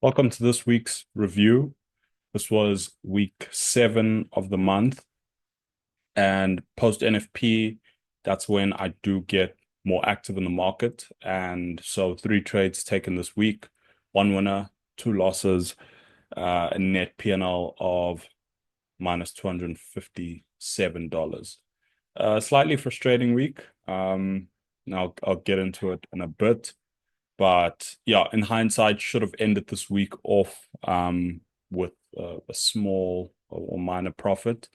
Welcome to this week's review. This was week 7 of the month, and post NFP, that's when I do get more active in the market. And so 3 trades taken this week, 1 winner, 2 losses, a net P&L of minus $257. Slightly frustrating week. Now I'll get into it in a bit. But yeah, in hindsight, should have ended this week off with a small or minor profit,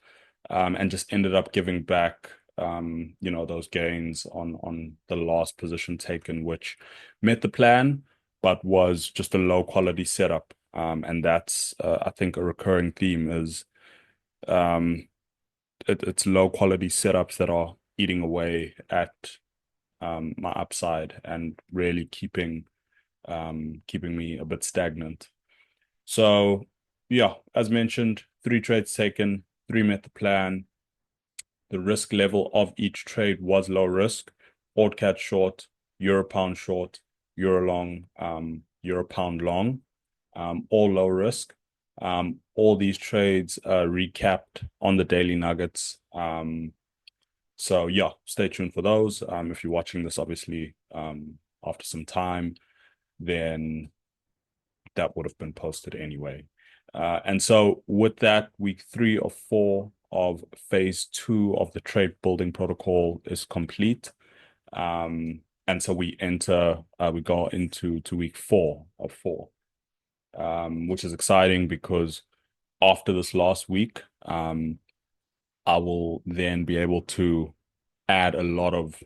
and just ended up giving back those gains on the last position taken, which met the plan, but was just a low quality setup. And that's I think a recurring theme is um, it's low quality setups that are eating away at my upside and really keeping me a bit stagnant. So yeah, as mentioned, 3 trades taken, 3 met the plan. The risk level of each trade was low risk. Odd cat short, euro pound short, euro long, euro pound long, all low risk. All these trades recapped on the daily nuggets. So yeah, stay tuned for those. If you're watching this, obviously, after some time, then that would have been posted anyway. And so with that, week 3 of 4 of phase 2 of the trade building protocol is complete. And so we go into week 4 of 4, which is exciting because after this last week, I will then be able to add a lot of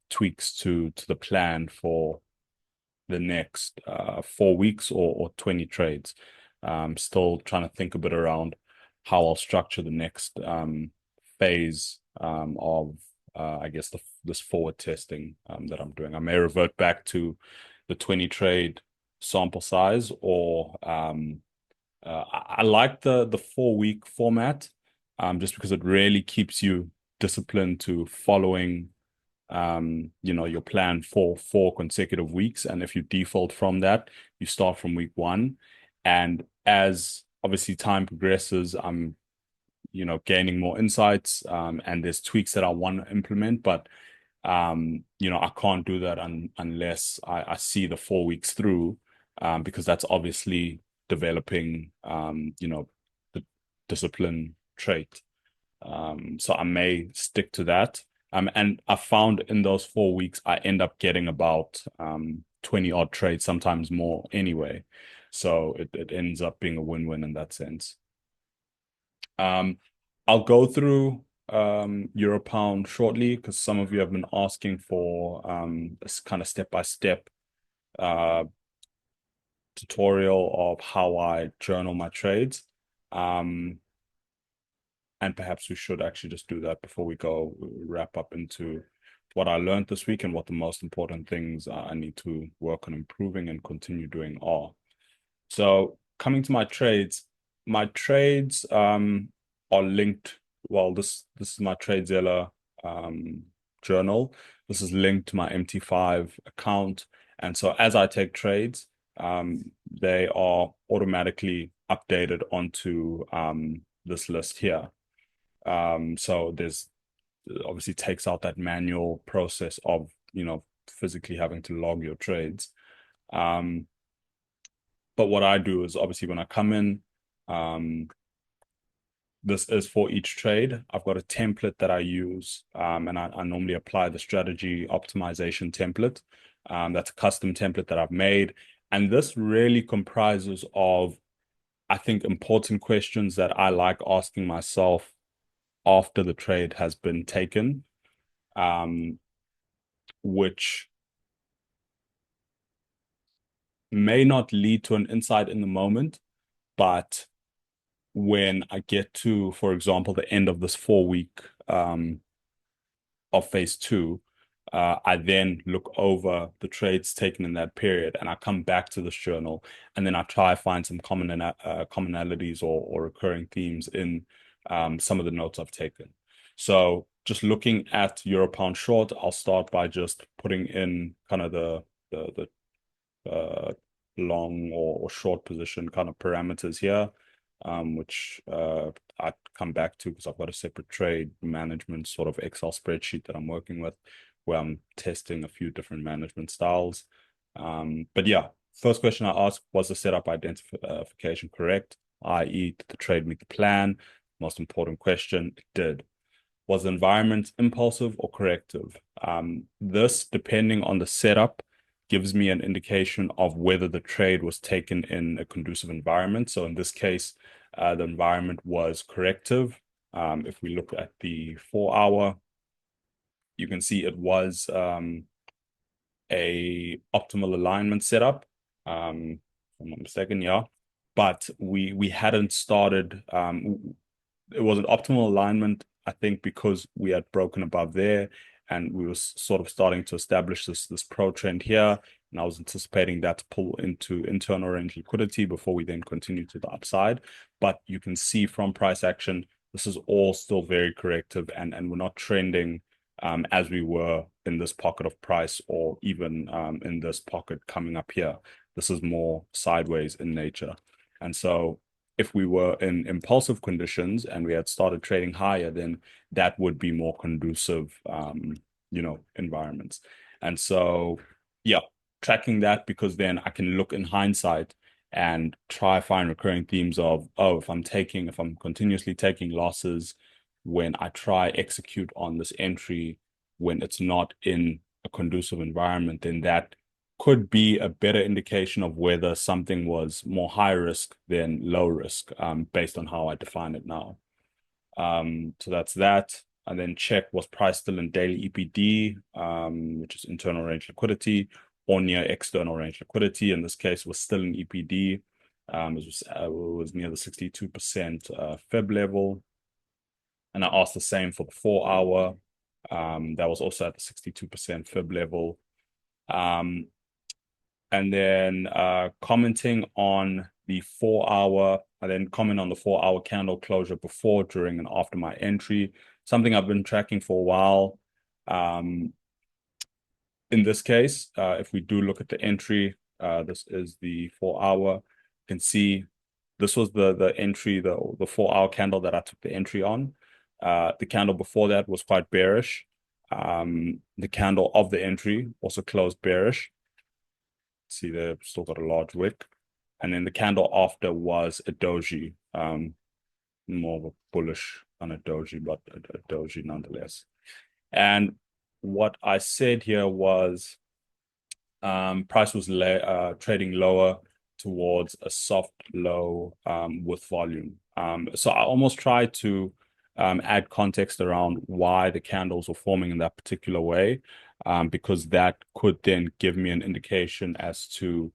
tweaks to the plan for the next 4 weeks or 20 trades. Still trying to think a bit around how I'll structure the next phase of I guess this forward testing that I'm doing. I may revert back to the 20 trade sample size, or I like the 4 week format, just because it really keeps you disciplined to following your plan for 4 consecutive weeks. And if you default from that, you start from week 1. And as obviously time progresses, I'm gaining more insights, and there's tweaks that I want to implement, but I can't do that unless I see the 4 weeks through, because that's obviously developing the discipline trait. So I may stick to that. And I found in those 4 weeks, I end up getting about 20 odd trades, sometimes more anyway. So it ends up being a win-win in that sense. I'll go through Euro Pound shortly because some of you have been asking for this kind of step-by-step tutorial of how I journal my trades. And perhaps we should actually just do that before we go wrap up into what I learned this week and what the most important things I need to work on improving and continue doing are. So coming to my trades are linked. Well, this is my TradeZilla journal. This is linked to my MT5 account. And so as I take trades, they are automatically updated onto this list here. So there's obviously takes out that manual process of physically having to log your trades. But what I do is obviously when I come in, this is for each trade. I've got a template that I use, and I normally apply the strategy optimization template. That's a custom template that I've made. And this really comprises of, I think, important questions that I like asking myself after the trade has been taken, which may not lead to an insight in the moment, but when I get to, for example, the end of this 4 week of phase 2, I then look over the trades taken in that period, and I come back to this journal, and then I try to find some commonalities or recurring themes in some of the notes I've taken. So just looking at Euro Pound short, I'll start by just putting in kind of the long or short position kind of parameters here, which I'd come back to because I've got a separate trade management sort of Excel spreadsheet that I'm working with where I'm testing a few different management styles. But yeah, first question I asked, was the setup identification correct? I.e., did the trade meet the plan? Most important question, it did. Was the environment impulsive or corrective? This, depending on the setup, gives me an indication of whether the trade was taken in a conducive environment. So in this case, the environment was corrective. If we look at the 4-hour, you can see it was a optimal alignment setup. If I'm not mistaken, yeah. But we hadn't started. It was an optimal alignment, I think, because we had broken above there, and we were sort of starting to establish this pro trend here. And I was anticipating that to pull into internal range liquidity before we then continue to the upside. But you can see from price action, this is all still very corrective, and we're not trending as we were in this pocket of price or even in this pocket coming up here. This is more sideways in nature. And so if we were in impulsive conditions and we had started trading higher, then that would be more conducive, environments. And so, yeah, tracking that, because then I can look in hindsight and try find recurring themes of, oh, if I'm continuously taking losses when I try execute on this entry when it's not in a conducive environment, then that could be a better indication of whether something was more high risk than low risk, based on how I define it now. So that's that. And then check, was price still in daily EPD, which is internal range liquidity, or near external range liquidity. In this case, was still in EPD. It was near the 62% Fib level. And I asked the same for the 4-hour. That was also at the 62% Fib level. And then commenting on the 4-hour, I then comment on the 4-hour candle closure before, during, and after my entry. Something I've been tracking for a while. In this case, if we do look at the entry, this is the 4-hour. You can see this was the entry, the 4-hour candle that I took the entry on. The candle before that was quite bearish. The candle of the entry also closed bearish. See, they've still got a large wick. And then the candle after was a doji, more of a bullish on a doji, but a doji nonetheless. And what I said here was price was trading lower towards a soft low with volume. So I almost tried to add context around why the candles were forming in that particular way, because that could then give me an indication as to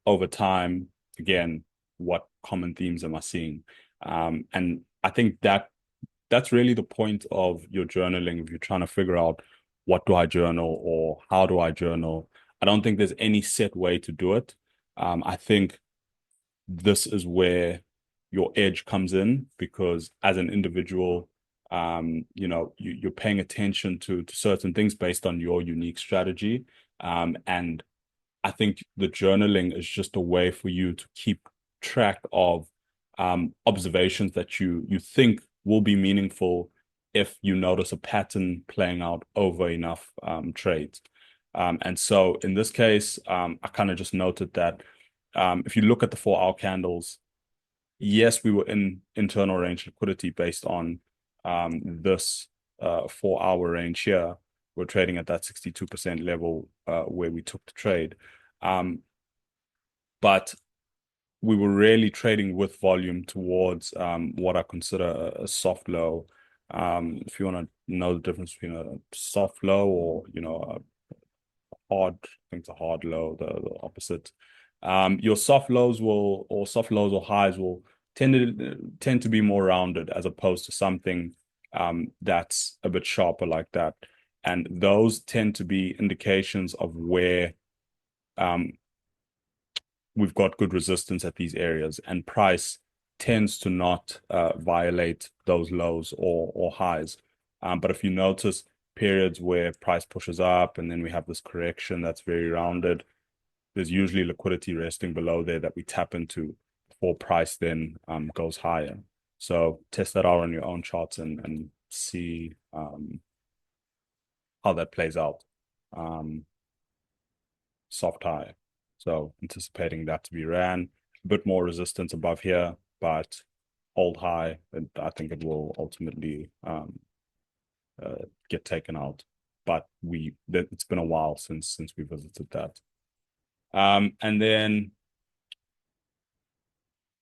over time, again, what common themes am I seeing. And I think that's really the point of your journaling. If you're trying to figure out what do I journal or how do I journal, I don't think there's any set way to do it. I think this is where your edge comes in, because as an individual, you're paying attention to certain things based on your unique strategy. And I think the journaling is just a way for you to keep track of observations that you think will be meaningful if you notice a pattern playing out over enough trades. And so in this case, I kind of just noted that if you look at the 4-hour candles, yes, we were in internal range liquidity based on this 4-hour range here. We're trading at that 62% level where we took the trade. But we were really trading with volume towards what I consider a soft low. If you want to know the difference between a soft low or, a hard, I think it's a hard low, the opposite. Your soft lows or highs will tend to be more rounded as opposed to something that's a bit sharper like that. And those tend to be indications of where we've got good resistance at these areas, and price tends to not violate those lows or highs. But if you notice periods where price pushes up and then we have this correction that's very rounded, there's usually liquidity resting below there that we tap into before price then goes higher. So test that out on your own charts and see how that plays out. Soft high. So anticipating that to be ran, a bit more resistance above here, but hold high, and I think it will ultimately get taken out. But it's been a while since we visited that. And then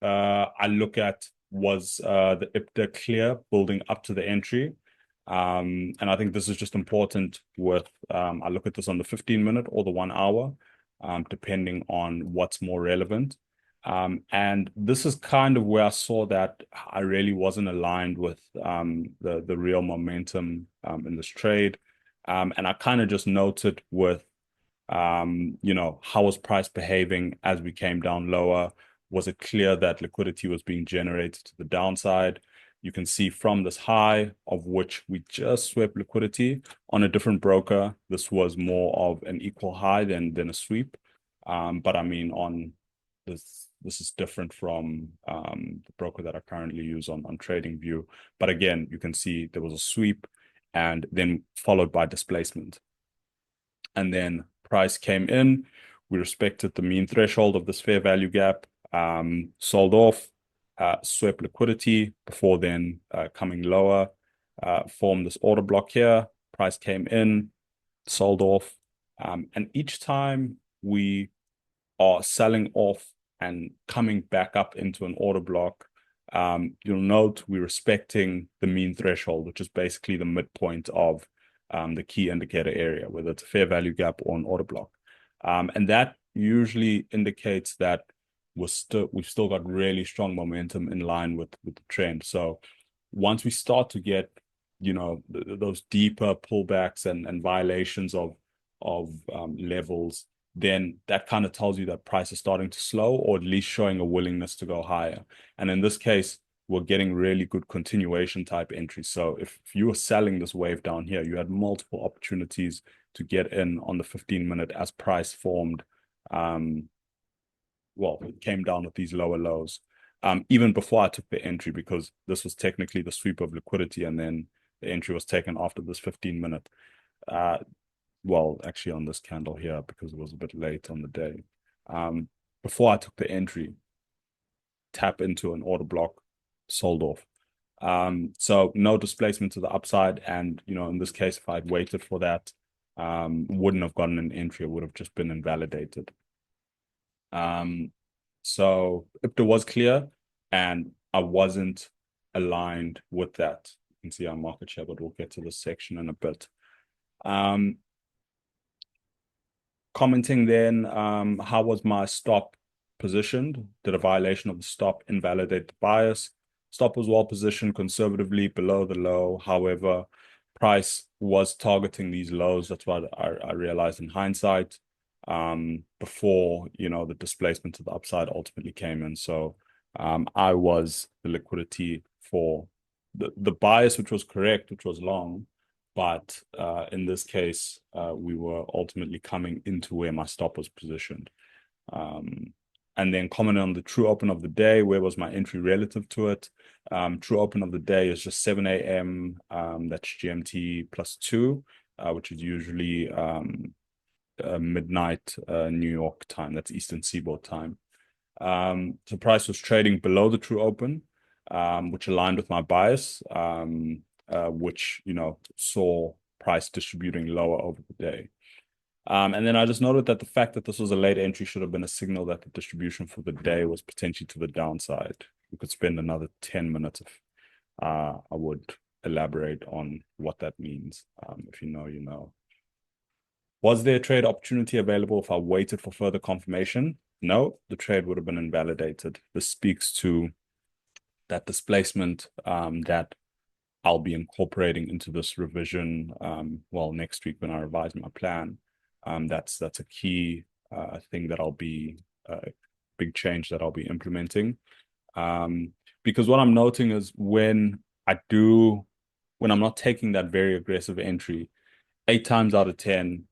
I look at was the IPTA clear building up to the entry. And I think this is just important with I look at this on the 15-minute or the 1 hour, depending on what's more relevant. And this is kind of where I saw that I really wasn't aligned with the real momentum in this trade. And I kind of just noted with how was price behaving as we came down lower? Was it clear that liquidity was being generated to the downside? You can see from this high, of which we just swept liquidity on a different broker, this was more of an equal high than a sweep. But I mean, on this is different from the broker that I currently use on TradingView. But again, you can see there was a sweep and then followed by displacement. And then price came in. We respected the mean threshold of this fair value gap, sold off, swept liquidity before then coming lower, formed this order block here. Price came in, sold off. And each time we are selling off and coming back up into an order block, you'll note we're respecting the mean threshold, which is basically the midpoint of the key indicator area, whether it's a fair value gap or an order block. And that usually indicates that we've still got really strong momentum in line with the trend. So once we start to get, those deeper pullbacks and violations of levels, then that kind of tells you that price is starting to slow or at least showing a willingness to go higher. And in this case, we're getting really good continuation type entries. So if you were selling this wave down here, you had multiple opportunities to get in on the 15-minute as price formed. It came down with these lower lows. Even before I took the entry, because this was technically the sweep of liquidity, and then the entry was taken after this 15-minute. Actually on this candle here, because it was a bit late on the day. Before I took the entry, tap into an order block, sold off. So no displacement to the upside. And, in this case, if I'd waited for that, wouldn't have gotten an entry. It would have just been invalidated. So IPTA was clear and I wasn't aligned with that. You can see our market share, but we'll get to this section in a bit. Commenting then, how was my stop positioned? Did a violation of the stop invalidate the bias? Stop was well positioned conservatively below the low. However, price was targeting these lows. That's what I realized in hindsight, before, the displacement to the upside ultimately came in. So I was the liquidity for the bias, which was correct, which was long. But in this case, we were ultimately coming into where my stop was positioned. And then commenting on the true open of the day, where was my entry relative to it? True open of the day is just 7 a.m. That's GMT +2, which is usually midnight New York time. That's Eastern Seaboard time. The price was trading below the true open, which aligned with my bias, which, saw price distributing lower over the day. And then I just noted that the fact that this was a late entry should have been a signal that the distribution for the day was potentially to the downside. We could spend another 10 minutes if I would elaborate on what that means. If you know, you know. Was there a trade opportunity available if I waited for further confirmation? No, the trade would have been invalidated. This speaks to that displacement that I'll be incorporating into this revision, next week when I revise my plan. That's a key thing that I'll be big change that I'll be implementing. Because what I'm noting is when I'm not taking that very aggressive entry, 8 times out of 10,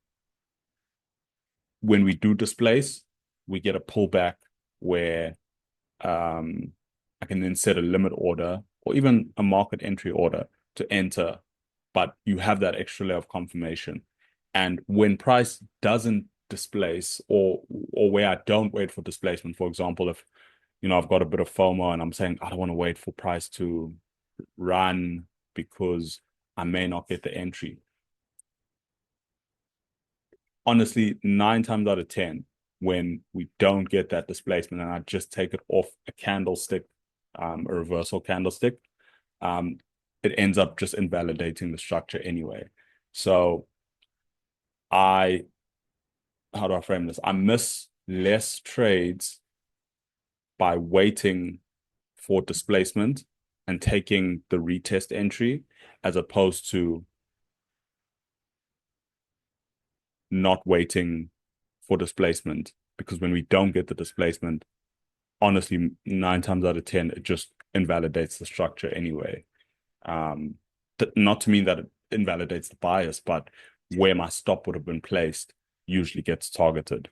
when we do displace, we get a pullback where I can then set a limit order or even a market entry order to enter, but you have that extra layer of confirmation. And when price doesn't displace or where I don't wait for displacement, for example, if I've got a bit of FOMO and I'm saying I don't want to wait for price to run because I may not get the entry. Honestly, 9 times out of 10, when we don't get that displacement and I just take it off a candlestick, a reversal candlestick, um, it ends up just invalidating the structure anyway. So how do I frame this? I miss less trades by waiting for displacement and taking the retest entry as opposed to not waiting for displacement. Because when we don't get the displacement, honestly, 9 times out of 10, it just invalidates the structure anyway. Not to mean that it invalidates the bias, but where my stop would have been placed usually gets targeted.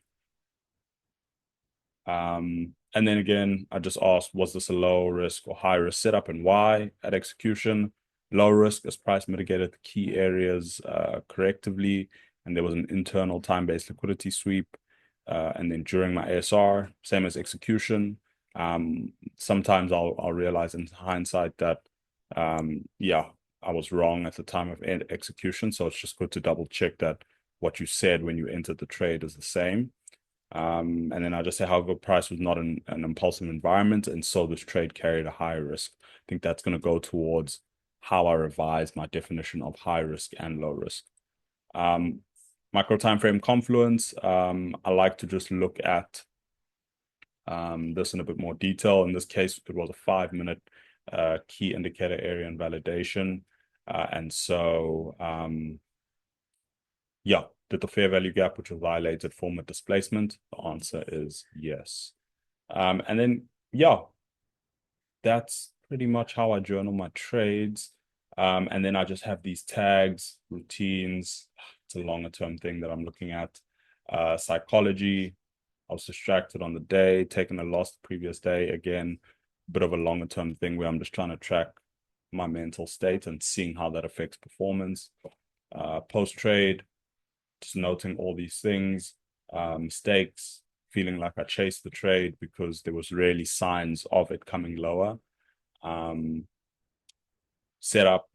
And then again, I just asked, was this a low risk or high risk setup and why at execution? Low risk as price mitigated the key areas correctively, and there was an internal time-based liquidity sweep. And then during my ASR, same as execution. Sometimes I'll realize in hindsight that yeah, I was wrong at the time of execution. So it's just good to double check that what you said when you entered the trade is the same. And then I just say, however, price was not an impulsive environment, and so this trade carried a higher risk. I think that's going to go towards how I revise my definition of high risk and low risk. Micro time frame confluence. I like to just look at this in a bit more detail. In this case, it was a 5-minute key indicator area and validation. And so yeah, did the fair value gap, which was violated, form a displacement? The answer is yes. And then, yeah, that's pretty much how I journal my trades. And then I just have these tags, routines. It's a longer term thing that I'm looking at. Psychology. I was distracted on the day, taking a loss the previous day. Again, a bit of a longer term thing where I'm just trying to track my mental state and seeing how that affects performance. Post trade, just noting all these things, mistakes, feeling like I chased the trade because there was really signs of it coming lower. Set up,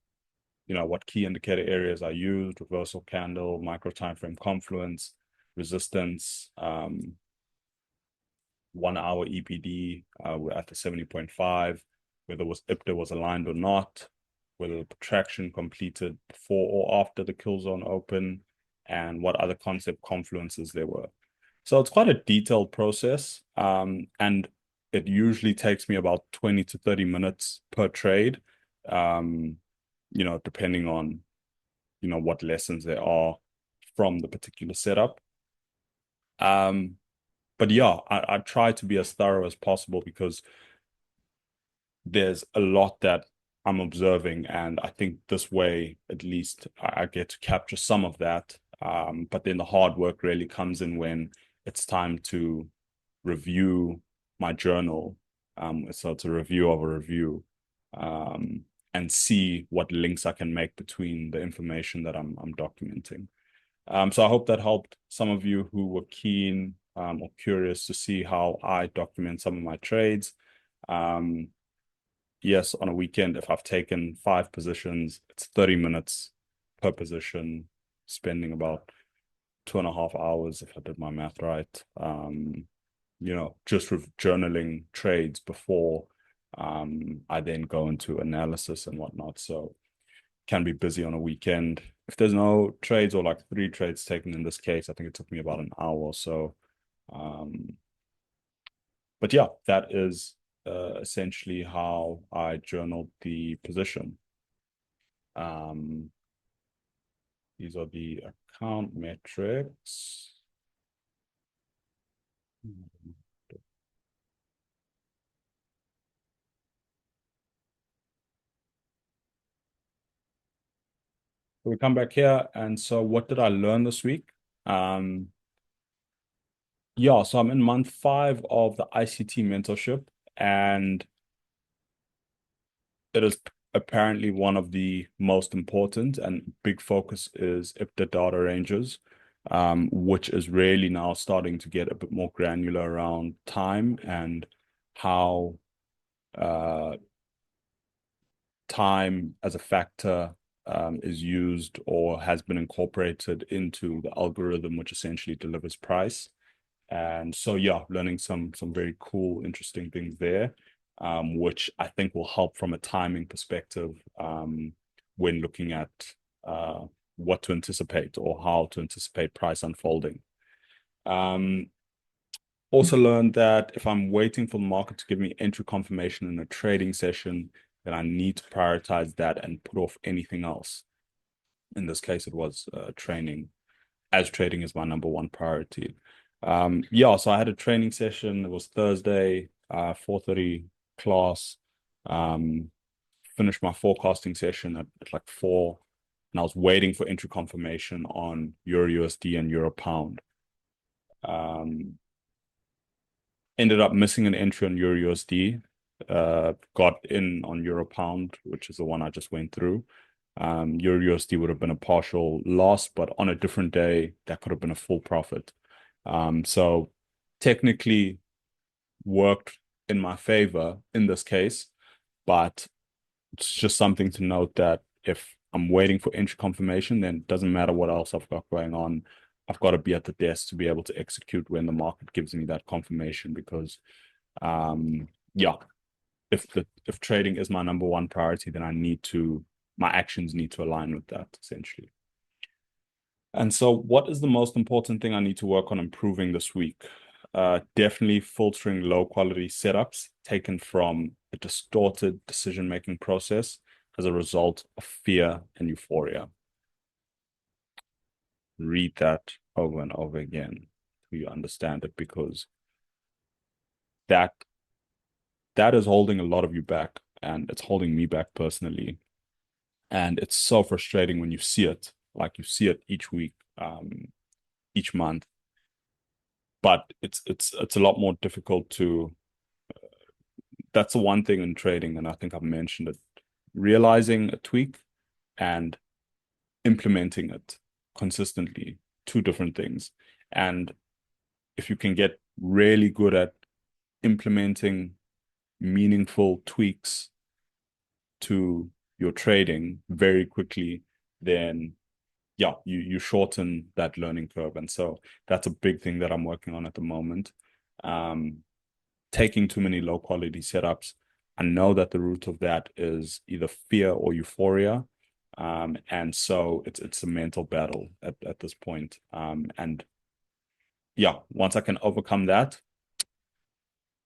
what key indicator areas I used, reversal candle, micro time frame confluence, resistance, 1 hour EPD, we're at the 70.5, whether IPTA was aligned or not, whether the protraction completed before or after the kill zone open, and what other concept confluences there were. So it's quite a detailed process, and it usually takes me about 20 to 30 minutes per trade, depending on, what lessons there are from the particular setup. But yeah, I try to be as thorough as possible because there's a lot that I'm observing, and I think this way, at least, I get to capture some of that. But then the hard work really comes in when it's time to review my journal. So it's a review of a review, and see what links I can make between the information that I'm documenting. So I hope that helped some of you who were keen or curious to see how I document some of my trades. Yes, on a weekend, if I've taken 5 positions, it's 30 minutes per position, spending about 2.5 hours if I did my math right. Just with journaling trades before I then go into analysis and whatnot. So can be busy on a weekend. If there's no trades or like 3 trades taken in this case, I think it took me about an hour or so. But yeah, that is essentially how I journaled the position. These are the account metrics. We come back here, and so what did I learn this week? Yeah, so I'm in month 5 of the ICT mentorship, and it is apparently one of the most important and big focus is if the data ranges, which is really now starting to get a bit more granular around time and how uh, time as a factor is used or has been incorporated into the algorithm, which essentially delivers price. And so, yeah, learning some very cool, interesting things there, which I think will help from a timing perspective when looking at uh, what to anticipate or how to anticipate price unfolding. Um, Also learned that if I'm waiting for the market to give me entry confirmation in a trading session, then I need to prioritize that and put off anything else. In this case, it was training, as trading is my number one priority. Yeah, so I had a training session. It was Thursday, 4:30 class. Um, Finished my forecasting session at like 4, and I was waiting for entry confirmation on Euro USD and Euro Pound. Um, Ended up missing an entry on Euro USD. Got in on Euro Pound, which is the one I just went through. Euro USD would have been a partial loss, but on a different day, that could have been a full profit. So technically worked in my favor in this case, but it's just something to note that if I'm waiting for entry confirmation, then it doesn't matter what else I've got going on. I've got to be at the desk to be able to execute when the market gives me that confirmation because yeah, if trading is my number one priority, then my actions need to align with that essentially. And so what is the most important thing I need to work on improving this week? Definitely filtering low quality setups taken from a distorted decision-making process as a result of fear and euphoria. Read that over and over again till you understand it, because that that is holding a lot of you back, and it's holding me back personally. And it's so frustrating when you see it, like you see it each week, each month. But it's a lot more difficult to. That's the one thing in trading, and I think I've mentioned it. Realizing a tweak and implementing it consistently, two different things. And if you can get really good at implementing meaningful tweaks to your trading very quickly, then yeah, you shorten that learning curve. And so that's a big thing that I'm working on at the moment. Um, Taking too many low quality setups. I know that the root of that is either fear or euphoria. And so it's a mental battle at this point. And yeah, once I can overcome that,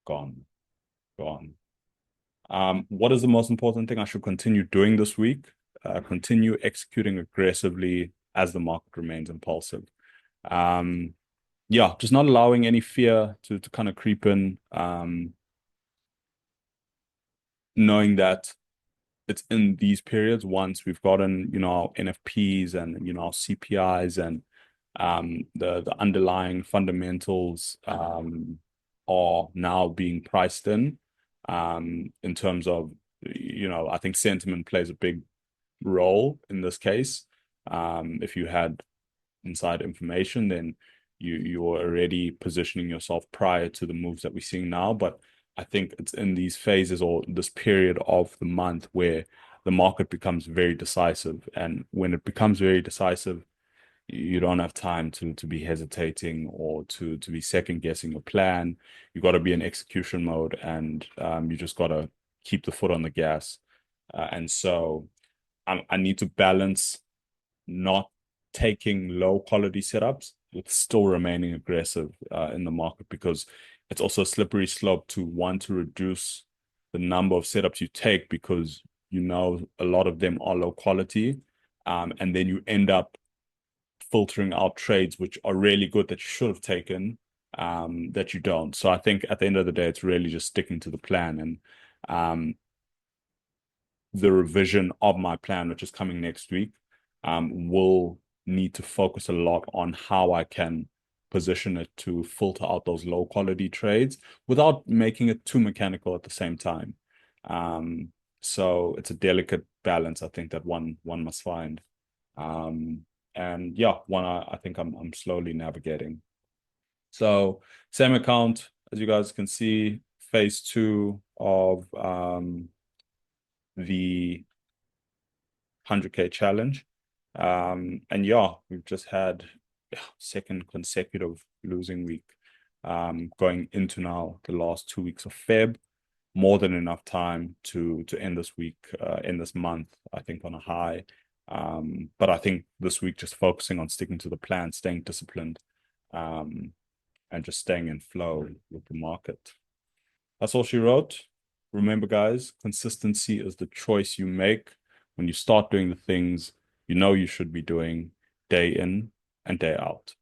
gone, gone. What is the most important thing I should continue doing this week? Continue executing aggressively as the market remains impulsive. Um, yeah, just not allowing any fear to kind of creep in. Knowing that it's in these periods once we've gotten, our NFPs and, our CPIs and the underlying fundamentals are now being priced in terms of, I think sentiment plays a big role in this case. If you had inside information, then you're already positioning yourself prior to the moves that we're seeing now. But I think it's in these phases or this period of the month where the market becomes very decisive. And when it becomes very decisive, you don't have time to be hesitating or to be second guessing your plan. You got to be in execution mode, and you just got to keep the foot on the gas. And so I need to balance not taking low quality setups with still remaining aggressive in the market, because it's also a slippery slope to want to reduce the number of setups you take because a lot of them are low quality, and then you end up filtering out trades which are really good that you should have taken, that you don't. So I think at the end of the day, it's really just sticking to the plan, and the revision of my plan, which is coming next week, will need to focus a lot on how I can position it to filter out those low quality trades without making it too mechanical at the same time. So it's a delicate balance, I think, that one must find. And yeah, one I think I'm slowly navigating. So same account, as you guys can see, phase two of the 100K challenge. And yeah, we've just had second consecutive losing week. Going into now the last 2 weeks of Feb, more than enough time to end this week, end this month, I think, on a high. But I think this week just focusing on sticking to the plan, staying disciplined, and just staying in flow with the market. That's all she wrote. Remember, guys, consistency is the choice you make when you start doing the things you know you should be doing day in and day out.